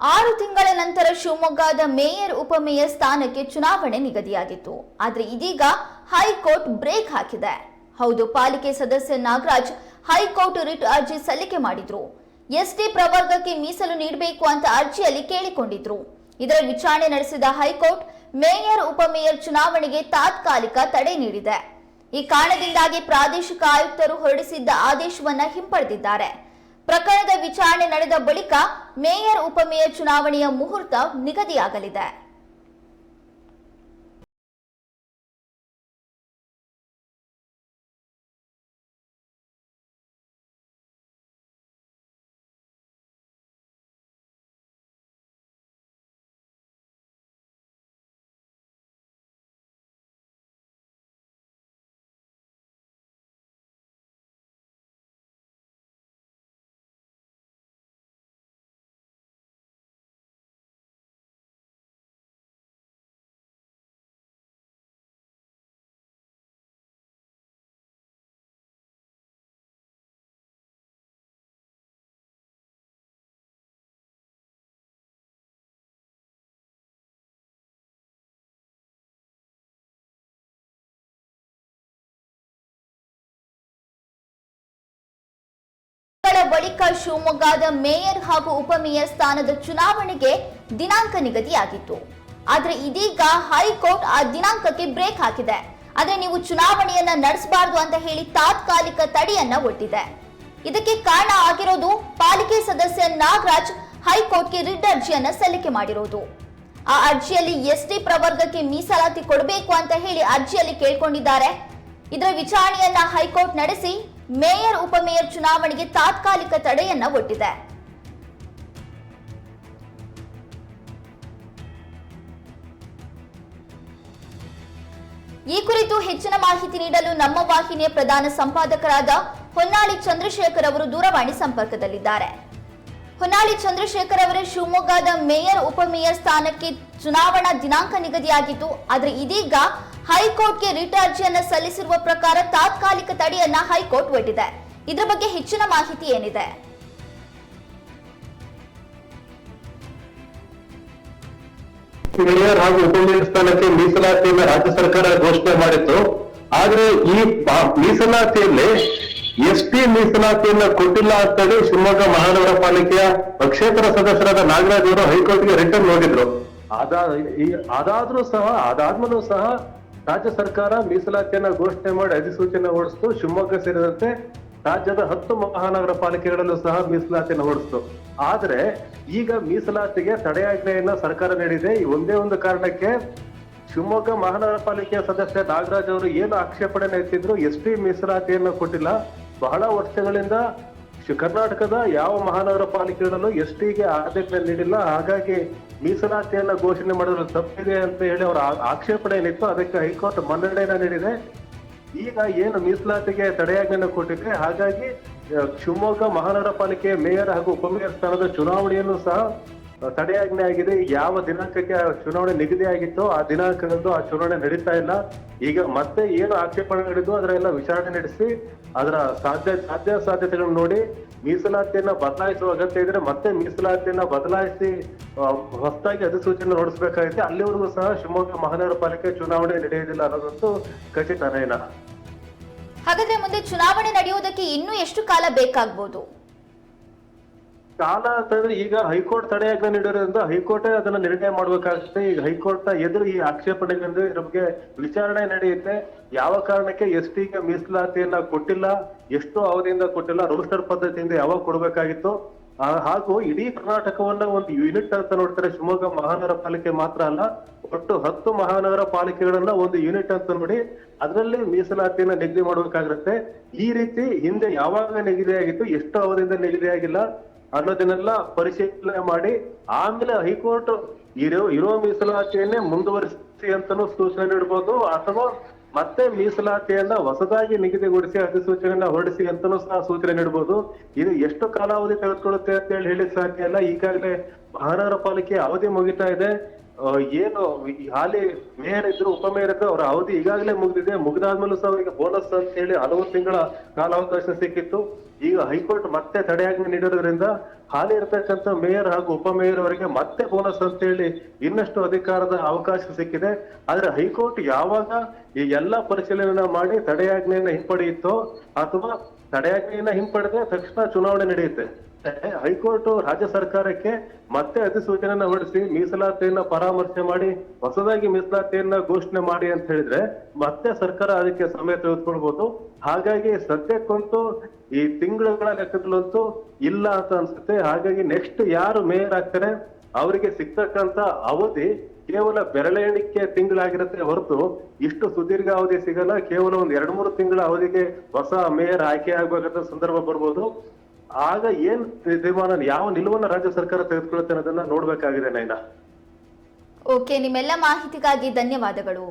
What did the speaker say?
6 ತಿಂಗಳ ನಂತರ ಶಿವಮೊಗ್ಗದ ಮೇಯರ್ ಉಪಮೇಯರ್ ಸ್ಥಾನಕ್ಕೆ ಚುನಾವಣೆ ನಿಗದಿಯಾಗಿತ್ತು. ಆದರೆ ಇದೀಗ ಹೈಕೋರ್ಟ್ ಬ್ರೇಕ್ ಹಾಕಿದೆ. ಹೌದು, ಪಾಲಿಕೆ ಸದಸ್ಯ ನಾಗರಾಜ್ ಹೈಕೋರ್ಟ್ ರಿಟ್ ಅರ್ಜಿ ಸಲ್ಲಿಕೆ ಮಾಡಿದ್ರು. ಎಸ್ಟಿ ಪ್ರವರ್ಗಕ್ಕೆ ಮೀಸಲು ನೀಡಬೇಕು ಅಂತ ಅರ್ಜಿಯಲ್ಲಿ ಕೇಳಿಕೊಂಡಿದ್ರು. ಇದರ ವಿಚಾರಣೆ ನಡೆಸಿದ ಹೈಕೋರ್ಟ್ ಮೇಯರ್ ಉಪಮೇಯರ್ ಚುನಾವಣೆಗೆ ತಾತ್ಕಾಲಿಕ ತಡೆ ನೀಡಿದೆ. ಈ ಕಾರಣದಿಂದಾಗಿ ಪ್ರಾದೇಶಿಕ ಆಯುಕ್ತರು ಹೊರಡಿಸಿದ್ದ ಆದೇಶವನ್ನ ಹಿಂಪಡೆದಿದ್ದಾರೆ. ಪ್ರಕರಣದ ವಿಚಾರಣೆ ನಡೆದ ಬಳಿಕ ಮೇಯರ್ ಉಪಮೇಯರ್ ಚುನಾವಣೆಯ ಮುಹೂರ್ತ ನಿಗದಿಯಾಗಲಿದೆ. ಬಳಿಕ ಶಿವಮೊಗ್ಗದ ಮೇಯರ್ ಹಾಗೂ ಉಪಮೇಯರ್ ಸ್ಥಾನದ ಚುನಾವಣೆಗೆ ದಿನಾಂಕ ನಿಗದಿಯಾಗಿತ್ತು. ಆದ್ರೆ ಇದೀಗ ಹೈಕೋರ್ಟ್ ಆ ದಿನಾಂಕಕ್ಕೆ ಬ್ರೇಕ್ ಹಾಕಿದೆ. ಆದ್ರೆ ನೀವು ಚುನಾವಣೆಯನ್ನ ನಡೆಸಬಾರದು ಅಂತ ಹೇಳಿ ತಾತ್ಕಾಲಿಕ ತಡೆಯನ್ನ ಒಡ್ಡಿದೆ. ಇದಕ್ಕೆ ಕಾರಣ ಆಗಿರೋದು ಪಾಲಿಕೆ ಸದಸ್ಯ ನಾಗರಾಜ್ ಹೈಕೋರ್ಟ್ಗೆ ರಿಟ್ ಅರ್ಜಿಯನ್ನ ಸಲ್ಲಿಕೆ ಮಾಡಿರೋದು. ಆ ಅರ್ಜಿಯಲ್ಲಿ ಎಸ್ಟಿ ಪ್ರವರ್ಗಕ್ಕೆ ಮೀಸಲಾತಿ ಕೊಡಬೇಕು ಅಂತ ಹೇಳಿ ಅರ್ಜಿಯಲ್ಲಿ ಕೇಳ್ಕೊಂಡಿದ್ದಾರೆ. ಇದರ ವಿಚಾರಣೆಯನ್ನ ಹೈಕೋರ್ಟ್ ನಡೆಸಿ ಮೇಯರ್ ಉಪಮೇಯರ್ ಚುನಾವಣೆಗೆ ತಾತ್ಕಾಲಿಕ ತಡೆಯನ್ನ ಒಡ್ಡಿದೆ. ಈ ಕುರಿತು ಹೆಚ್ಚಿನ ಮಾಹಿತಿ ನೀಡಲು ನಮ್ಮ ವಾಹಿನಿಯ ಪ್ರಧಾನ ಸಂಪಾದಕರಾದ ಹೊನ್ನಾಳಿ ಚಂದ್ರಶೇಖರ್ ಅವರು ದೂರವಾಣಿ ಸಂಪರ್ಕದಲ್ಲಿದ್ದಾರೆ. ಹೊನ್ನಾಳಿ ಚಂದ್ರಶೇಖರ್ ಅವರೇ, ಶಿವಮೊಗ್ಗದ ಮೇಯರ್ ಉಪಮೇಯರ್ ಸ್ಥಾನಕ್ಕೆ ಚುನಾವಣಾ ದಿನಾಂಕ ನಿಗದಿಯಾಗಿತ್ತು. ಆದ್ರೆ ಇದೀಗ ಹೈಕೋರ್ಟ್ಗೆ ರಿಟ್ ಅರ್ಜಿಯನ್ನ ಸಲ್ಲಿಸಿರುವ ಪ್ರಕಾರ ತಾತ್ಕಾಲಿಕ ತಡೆಯನ್ನ ಹೈಕೋರ್ಟ್ ಒಡ್ಡಿದೆ. ಇದರ ಬಗ್ಗೆ ಹೆಚ್ಚಿನ ಮಾಹಿತಿ ಏನಿದೆ? ಮೇಯರ್ ಹಾಗೂ ಉಪಮೇಯರ್ ಸ್ಥಾನಕ್ಕೆ ಮೀಸಲಾತಿಯನ್ನು ರಾಜ್ಯ ಸರ್ಕಾರ ಘೋಷಣೆ ಮಾಡಿತ್ತು. ಆದ್ರೆ ಈ ಮೀಸಲಾತಿಯಲ್ಲಿ ಎಸ್ಟಿ ಮೀಸಲಾತಿಯನ್ನ ಕೊಟ್ಟಿಲ್ಲ ಅಂತೇಳಿ ಶಿವಮೊಗ್ಗ ಮಹಾನಗರ ಪಾಲಿಕೆಯ ಪಕ್ಷೇತರ ಸದಸ್ಯರಾದ ನಾಗರಾಜ್ ಅವರು ಹೈಕೋರ್ಟ್ಗೆ ರಿಟರ್ನ್ ನೋಡಿದ್ರು. ಅದಾದ್ಮೇಲೂ ಸಹ ರಾಜ್ಯ ಸರ್ಕಾರ ಮೀಸಲಾತಿಯನ್ನ ಘೋಷಣೆ ಮಾಡಿ ಅಧಿಸೂಚನೆ ಹೊರಡಿಸ್ತು. ಶಿವಮೊಗ್ಗ ಸೇರಿದಂತೆ ರಾಜ್ಯದ 10 ಮಹಾನಗರ ಪಾಲಿಕೆಗಳಲ್ಲೂ ಸಹ ಮೀಸಲಾತಿಯನ್ನು ಹೊರಡಿಸ್ತು. ಆದ್ರೆ ಈಗ ಮೀಸಲಾತಿಗೆ ತಡೆಯಾಜ್ಞೆಯನ್ನ ಸರ್ಕಾರ ನೀಡಿದೆ. ಈ ಒಂದೇ ಒಂದು ಕಾರಣಕ್ಕೆ ಶಿವಮೊಗ್ಗ ಮಹಾನಗರ ಪಾಲಿಕೆಯ ಸದಸ್ಯ ನಾಗರಾಜ್ ಅವರು ಏನು ಆಕ್ಷೇಪಣೆ ಎತ್ತಿದ್ರು, ಎಸ್ಟಿ ಮೀಸಲಾತಿಯನ್ನು ಕೊಟ್ಟಿಲ್ಲ. ಬಹಳ ವರ್ಷಗಳಿಂದ ಕರ್ನಾಟಕದ ಯಾವ ಮಹಾನಗರ ಪಾಲಿಕೆಗಳಲ್ಲೂ ಎಸ್ಟಿಗೆ ಆದ್ಯತೆ ನೀಡಿಲ್ಲ. ಹಾಗಾಗಿ ಮೀಸಲಾತಿಯನ್ನ ಘೋಷಣೆ ಮಾಡಿದ್ರು ತಪ್ಪಿದೆ ಅಂತ ಹೇಳಿ ಅವರ ಆಕ್ಷೇಪಣೆ ಏನಿತ್ತು, ಅದಕ್ಕೆ ಹೈಕೋರ್ಟ್ ಮನ್ನಣೆಯನ್ನ ನೀಡಿದೆ. ಈಗ ಏನು ಮೀಸಲಾತಿಗೆ ತಡೆಯಾಜ್ಞೆಯನ್ನು ಕೊಟ್ಟಿದೆ, ಹಾಗಾಗಿ ಶಿವಮೊಗ್ಗ ಮಹಾನಗರ ಪಾಲಿಕೆಯ ಮೇಯರ್ ಹಾಗೂ ಉಪಮೇಯರ್ ಸ್ಥಾನದ ಚುನಾವಣೆಯನ್ನು ಸಹ ತಡೆಯಾಜ್ಞೆ ಆಗಿದೆ. ಯಾವ ದಿನಾಂಕಕ್ಕೆ ಚುನಾವಣೆ ನಿಗದಿ ಆಗಿತ್ತೋ ಆ ದಿನಾಂಕದಂದು ಆ ಚುನಾವಣೆ ನಡೀತಾ ಇಲ್ಲ. ಈಗ ಮತ್ತೆ ಏನು ಆಕ್ಷೇಪಣೆ ನಡೆದು ಅದರೆಲ್ಲ ವಿಚಾರಣೆ ನಡೆಸಿ ಅದರ ಸಾಧ್ಯತೆಗಳನ್ನು ನೋಡಿ ಮೀಸಲಾತಿಯನ್ನ ಬದಲಾಯಿಸುವ ಅಗತ್ಯ ಇದ್ರೆ ಮತ್ತೆ ಮೀಸಲಾತಿಯನ್ನ ಬದಲಾಯಿಸಿ ಹೊಸದಾಗಿ ಅಧಿಸೂಚನೆ ಹೊರಡಿಸಬೇಕಾಗಿದೆ. ಅಲ್ಲಿವರೆಗೂ ಸಹ ಶಿವಮೊಗ್ಗ ಮಹಾನಗರ ಪಾಲಿಕೆ ಚುನಾವಣೆ ನಡೆಯುವುದಿಲ್ಲ ಅನ್ನೋದಂತೂ ಖಚಿತನೇನ. ಹಾಗಾದ್ರೆ ಮುಂದೆ ಚುನಾವಣೆ ನಡೆಯುವುದಕ್ಕೆ ಇನ್ನೂ ಎಷ್ಟು ಕಾಲ ಬೇಕಾಗಬಹುದು? ಕಾಲ ಅಂತಂದ್ರೆ ಈಗ ಹೈಕೋರ್ಟ್ ತಡೆಯಾಜ್ಞೆ ನೀಡಿರೋದ್ರಿಂದ ಹೈಕೋರ್ಟೇ ಅದನ್ನ ನಿರ್ಣಯ ಮಾಡ್ಬೇಕಾಗುತ್ತೆ. ಈಗ ಹೈಕೋರ್ಟ್ ಎದುರು ಈ ಆಕ್ಷೇಪಣೆಗಳಿಂದ ಇದ್ರ ಬಗ್ಗೆ ವಿಚಾರಣೆ ನಡೆಯುತ್ತೆ. ಯಾವ ಕಾರಣಕ್ಕೆ ಎಸ್ಟಿಗೆ ಮೀಸಲಾತಿಯನ್ನ ಕೊಟ್ಟಿಲ್ಲ, ಎಷ್ಟು ಅವಧಿಯಿಂದ ಕೊಟ್ಟಿಲ್ಲ, ರೋಸ್ಟರ್ ಪದ್ಧತಿಯಿಂದ ಯಾವಾಗ ಕೊಡ್ಬೇಕಾಗಿತ್ತು, ಹಾಗೂ ಇಡೀ ಕರ್ನಾಟಕವನ್ನ ಒಂದು ಯೂನಿಟ್ ಅಂತ ನೋಡ್ತಾರೆ. ಶಿವಮೊಗ್ಗ ಮಹಾನಗರ ಪಾಲಿಕೆ ಮಾತ್ರ ಅಲ್ಲ, ಒಟ್ಟು 10 ಮಹಾನಗರ ಪಾಲಿಕೆಗಳನ್ನ ಒಂದು ಯೂನಿಟ್ ಅಂತ ನೋಡಿ ಅದರಲ್ಲಿ ಮೀಸಲಾತಿಯನ್ನ ನಿಗದಿ ಮಾಡ್ಬೇಕಾಗಿರುತ್ತೆ. ಈ ರೀತಿ ಹಿಂದೆ ಯಾವಾಗ ನಿಗದಿಯಾಗಿತ್ತು, ಎಷ್ಟು ಅವಧಿಯಿಂದ ನಿಗದಿಯಾಗಿಲ್ಲ ಅನ್ನೋದನ್ನೆಲ್ಲ ಪರಿಶೀಲನೆ ಮಾಡಿ ಆಮೇಲೆ ಹೈಕೋರ್ಟ್ ಇರೋ ಮೀಸಲಾತಿಯನ್ನೇ ಮುಂದುವರಿಸಿ ಅಂತಾನೂ ಸೂಚನೆ ನೀಡಬಹುದು, ಅಥವಾ ಮತ್ತೆ ಮೀಸಲಾತಿಯನ್ನ ಹೊಸದಾಗಿ ನಿಗದಿಗೊಳಿಸಿ ಅಧಿಸೂಚನೆಯನ್ನ ಹೊರಡಿಸಿ ಅಂತಾನೂ ಸಹ ಸೂಚನೆ ನೀಡಬಹುದು. ಇದು ಎಷ್ಟು ಕಾಲಾವಧಿ ತೆಗೆದುಕೊಳ್ಳುತ್ತೆ ಅಂತ ಹೇಳಿ ಸಾಧ್ಯ ಇಲ್ಲ. ಈಗಾಗಲೇ ಮಹಾನಗರ ಪಾಲಿಕೆ ಅವಧಿ ಮುಗಿತಾ ಇದೆ. ಏನು ಈ ಹಾಲಿ ಮೇಯರ್ ಇದ್ರು ಉಪಮೇಯರ್ ಇದ್ರು ಅವರ ಅವಧಿ ಈಗಾಗಲೇ ಮುಗಿದಿದೆ. ಮುಗಿದಾದ್ಮೇಲೂ ಸಹ ಅವರಿಗೆ ಬೋನಸ್ ಅಂತ ಹೇಳಿ ಹಲವು ತಿಂಗಳ ಕಾಲಾವಕಾಶ ಸಿಕ್ಕಿತ್ತು. ಈಗ ಹೈಕೋರ್ಟ್ ಮತ್ತೆ ತಡೆಯಾಜ್ಞೆ ನೀಡಿರೋದ್ರಿಂದ ಹಾಲಿ ಇರತಕ್ಕಂತ ಮೇಯರ್ ಹಾಗೂ ಉಪಮೇಯರ್ ಅವರಿಗೆ ಮತ್ತೆ ಬೋನಸ್ ಅಂತ ಹೇಳಿ ಇನ್ನಷ್ಟು ಅಧಿಕಾರದ ಅವಕಾಶ ಸಿಕ್ಕಿದೆ. ಆದ್ರೆ ಹೈಕೋರ್ಟ್ ಯಾವಾಗ ಈ ಎಲ್ಲಾ ಪರಿಶೀಲನೆ ಮಾಡಿ ತಡೆಯಾಜ್ಞೆಯನ್ನ ಹಿಂಪಡೆಯುತ್ತೋ ಅಥವಾ ತಡೆಯಾಜ್ಞೆಯನ್ನ ಹಿಂಪಡೆದ್ರೆ ತಕ್ಷಣ ಚುನಾವಣೆ ನಡೆಯುತ್ತೆ. ಹೈಕೋರ್ಟ್ ರಾಜ್ಯ ಸರ್ಕಾರಕ್ಕೆ ಮತ್ತೆ ಅಧಿಸೂಚನೆಯನ್ನ ಹೊರಡಿಸಿ ಮೀಸಲಾತಿಯನ್ನ ಪರಾಮರ್ಶೆ ಮಾಡಿ ಹೊಸದಾಗಿ ಮೀಸಲಾತಿಯನ್ನ ಘೋಷಣೆ ಮಾಡಿ ಅಂತ ಹೇಳಿದ್ರೆ ಮತ್ತೆ ಸರ್ಕಾರ ಅದಕ್ಕೆ ಸಮಯ ತೆಗೆದುಕೊಳ್ಬಹುದು. ಹಾಗಾಗಿ ಸದ್ಯಕ್ಕಂತೂ ಈ ತಿಂಗಳುಗಳ ಲೆಕ್ಕದಲ್ಲಂತೂ ಇಲ್ಲ ಅಂತ ಅನ್ಸುತ್ತೆ. ಹಾಗಾಗಿ ನೆಕ್ಸ್ಟ್ ಯಾರು ಮೇಯರ್ ಆಗ್ತಾರೆ ಅವರಿಗೆ ಸಿಗ್ತಕ್ಕಂತ ಅವಧಿ ಕೇವಲ ಬೆರಳೆಣಿಕೆ ತಿಂಗಳಾಗಿರುತ್ತೆ ಹೊರತು ಇಷ್ಟು ಸುದೀರ್ಘ ಅವಧಿ ಸಿಗಲ್ಲ. ಕೇವಲ ಒಂದ್ 2-3 ತಿಂಗಳ ಅವಧಿಗೆ ಹೊಸ ಮೇಯರ್ ಆಯ್ಕೆ ಆಗ್ಬೇಕಂತ ಸಂದರ್ಭ ಬರ್ಬೋದು. ಆಗ ಏನ್ ತೀರ್ಮಾನ, ಯಾವ ನಿಲುವನ್ನ ರಾಜ್ಯ ಸರ್ಕಾರ ತೆಗೆದುಕೊಳ್ಳುತ್ತೆ ಅನ್ನೋದನ್ನ ನೋಡ್ಬೇಕಾಗಿದೆ ನೈನಾ. ಓಕೆ, ನಿಮ್ಮೆಲ್ಲ ಮಾಹಿತಿಗಾಗಿ ಧನ್ಯವಾದಗಳು.